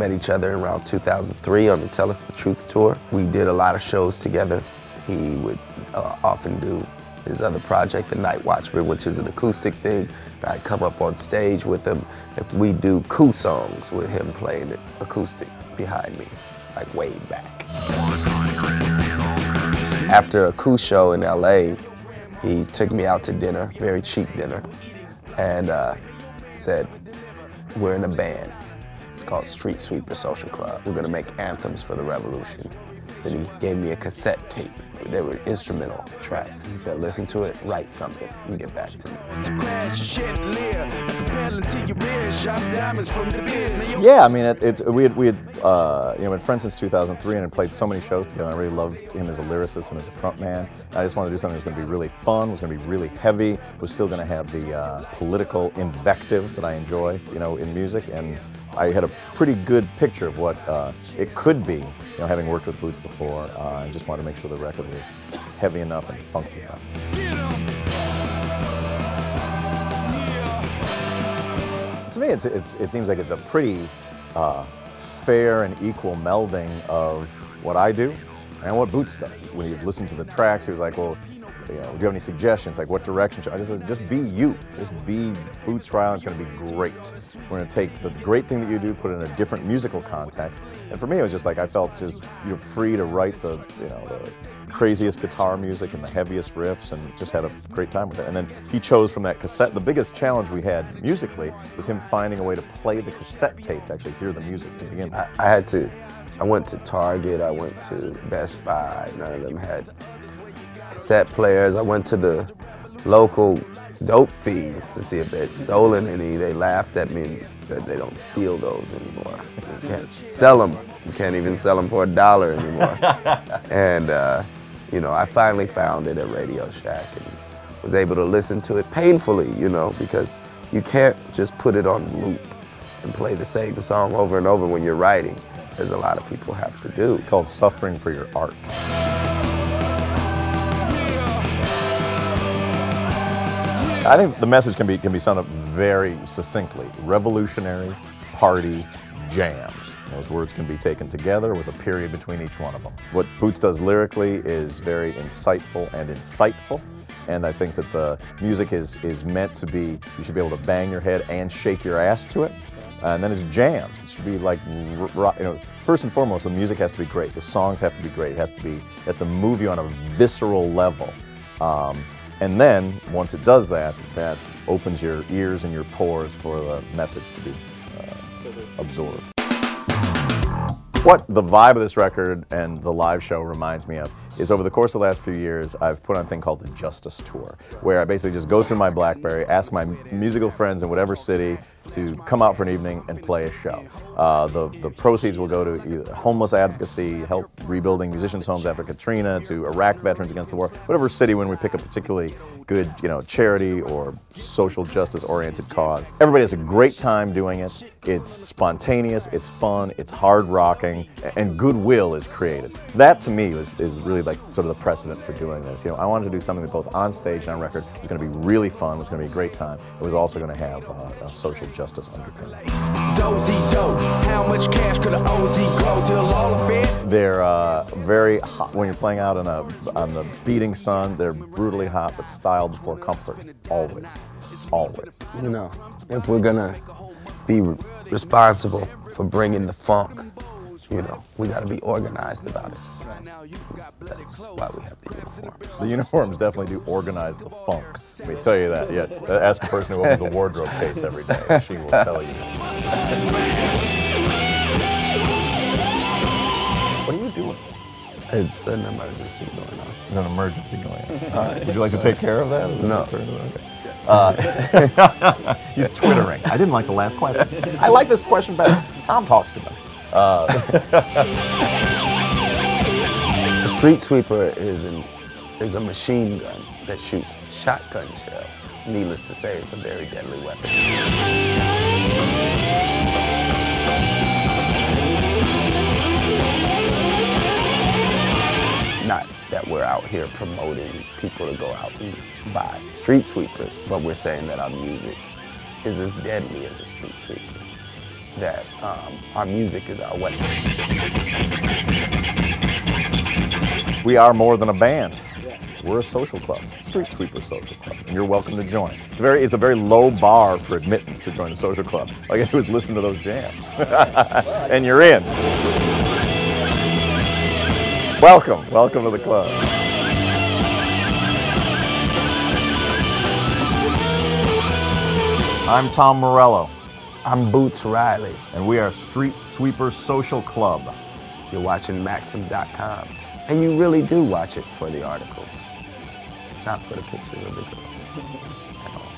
met each other around 2003 on the Tell Us the Truth tour. We did a lot of shows together. He would often do his other project, The Night Watchman, which is an acoustic thing. I'd come up on stage with him. If we do coup songs with him playing it acoustic behind me, like way back. After a coup show in LA, he took me out to dinner, very cheap dinner, and said, we're in a band. It's called Street Sweeper Social Club. We're gonna make anthems for the revolution. Then he gave me a cassette tape. They were instrumental tracks. He said, listen to it, write something, and get back to me. Yeah, I mean, we had been friends since 2003 and had played so many shows together. I really loved him as a lyricist and as a frontman. I just wanted to do something that was going to be really fun, was going to be really heavy, was still going to have the political invective that I enjoy, in music. And I had a pretty good picture of what it could be, having worked with Boots before. I just wanted to make sure the record was heavy enough and funky enough. To me, it seems like it's a pretty fair and equal melding of what I do and what Boots does. When he listened to the tracks, he was like, well, do you have any suggestions? Like, what direction should I just be you? Just be Boots Riley. It's going to be great. We're going to take the great thing that you do, put it in a different musical context. And for me, it was just like I felt just free to write the craziest guitar music and the heaviest riffs, and just had a great time with it. And then he chose from that cassette. The biggest challenge we had musically was him finding a way to play the cassette tape to actually hear the music to begin with. I went to Target. I went to Best Buy. None of them had cassette players. I went to the local dope fiends to see if they'd stolen any. They laughed at me and said they don't steal those anymore. You can't sell them. You can't even sell them for $1 anymore. And I finally found it at Radio Shack and was able to listen to it painfully, because you can't just put it on loop and play the same song over and over when you're writing, as a lot of people have to do. It's called suffering for your art. I think the message can be summed up very succinctly. Revolutionary party jams. Those words can be taken together with a period between each one of them. What Boots does lyrically is very insightful and insightful. And I think that the music is meant to be, you should be able to bang your head and shake your ass to it. And then it's jams. It should be like, first and foremost, the music has to be great. The songs have to be great. It has to move you on a visceral level. And then, once it does that, that opens your ears and your pores for the message to be absorbed. What the vibe of this record and the live show reminds me of is over the course of the last few years, I've put on a thing called the Justice Tour, where I basically just go through my BlackBerry, ask my musical friends in whatever city to come out for an evening and play a show. The proceeds will go to either homeless advocacy, help rebuilding musicians' homes after Katrina, to Iraq veterans against the war, whatever city when we pick a particularly good charity or social justice-oriented cause. Everybody has a great time doing it. It's spontaneous, it's fun, it's hard-rocking, and goodwill is created. That, to me, is really like sort of the precedent for doing this. I wanted to do something that both on stage and on record was going to be really fun, was going to be a great time. It was also going to have a social justice underpinning. How much cash could an OZ grow till all of it? They're very hot when you're playing out on the beating sun. They're brutally hot, but styled for comfort. Always, always. If we're gonna be responsible for bringing the funk, we gotta be organized about it. That's why we have the uniforms. The uniforms definitely do organize the funk. Let me tell you that. Yeah, ask the person who opens a wardrobe case every day. She will tell you. What are you doing? It's an emergency going on. There's an emergency going on. All right. Would you like to take care of that? No. Okay. He's twittering. I didn't like the last question. I like this question better. Tom talks to them. A street sweeper is a machine gun that shoots shotgun shells. Needless to say, it's a very deadly weapon. Not that we're out here promoting people to go out and buy street sweepers, but we're saying that our music is as deadly as a street sweeper. that our music is our weapon. We are more than a band. We're a social club, Street Sweeper Social Club, and you're welcome to join. It's a very low bar for admittance to join the social club. All you gotta do is listen to those jams, and you're in. Welcome to the club. I'm Tom Morello. I'm Boots Riley. And we are Street Sweeper Social Club. You're watching Maxim.com. And you really do watch it for the articles, not for the pictures of the girls at all.